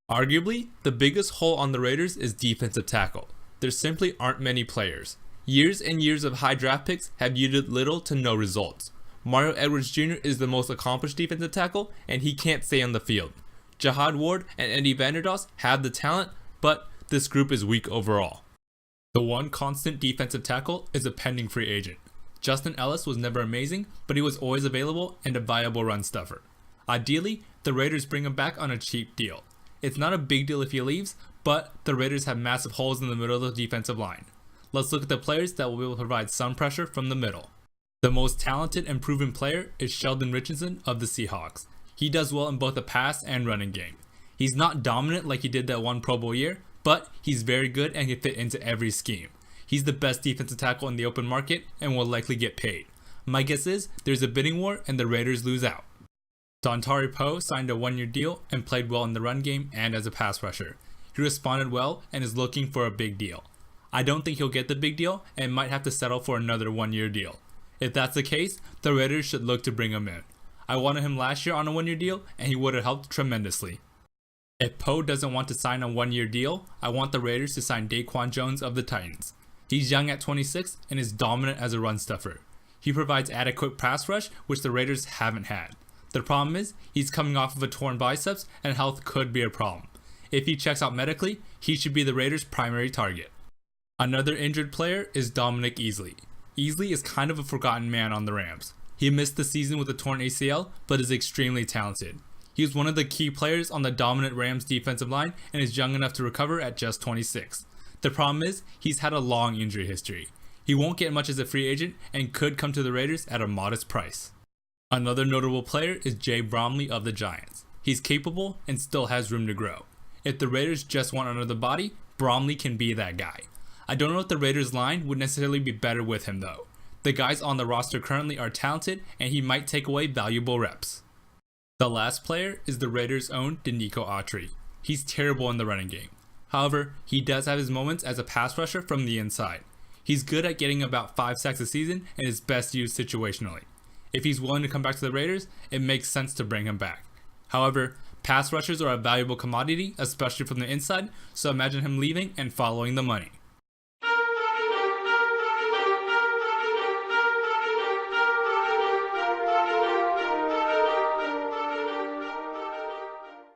Arguably, the biggest hole on the Raiders is defensive tackle. There simply aren't many players. Years and years of high draft picks have yielded little to no results. Mario Edwards Jr. is the most accomplished defensive tackle, and he can't stay on the field. Jihad Ward and Eddie Vanderdoss have the talent, but this group is weak overall. The one constant defensive tackle is a pending free agent. Justin Ellis was never amazing, but he was always available and a viable run stuffer. Ideally, the Raiders bring him back on a cheap deal. It's not a big deal if he leaves, but the Raiders have massive holes in the middle of the defensive line. Let's look at the players that will be able to provide some pressure from the middle. The most talented and proven player is Sheldon Richardson of the Seahawks. He does well in both the pass and running game. He's not dominant like he did that one Pro Bowl year, but he's very good and can fit into every scheme. He's the best defensive tackle in the open market and will likely get paid. My guess is there's a bidding war and the Raiders lose out. Dontari Poe signed a one-year deal and played well in the run game and as a pass rusher. He responded well and is looking for a big deal. I don't think he'll get the big deal and might have to settle for another one-year deal. If that's the case, the Raiders should look to bring him in. I wanted him last year on a one-year deal and he would have helped tremendously. If Poe doesn't want to sign a one-year deal, I want the Raiders to sign DaQuan Jones of the Titans. He's young at 26 and is dominant as a run stuffer. He provides adequate pass rush, which the Raiders haven't had. The problem is, he's coming off of a torn biceps and health could be a problem. If he checks out medically, he should be the Raiders' primary target. Another injured player is Dominic Easley. Easley is kind of a forgotten man on the Rams. He missed the season with a torn ACL, but is extremely talented. He was one of the key players on the dominant Rams defensive line and is young enough to recover at just 26. The problem is, he's had a long injury history. He won't get much as a free agent and could come to the Raiders at a modest price. Another notable player is Jay Bromley of the Giants. He's capable and still has room to grow. If the Raiders just want another body, Bromley can be that guy. I don't know if the Raiders line would necessarily be better with him though. The guys on the roster currently are talented and he might take away valuable reps. The last player is the Raiders' own Denico Autry. He's terrible in the running game. However, he does have his moments as a pass rusher from the inside. He's good at getting about 5 sacks a season and is best used situationally. If he's willing to come back to the Raiders, it makes sense to bring him back. However, pass rushers are a valuable commodity, especially from the inside, so imagine him leaving and following the money.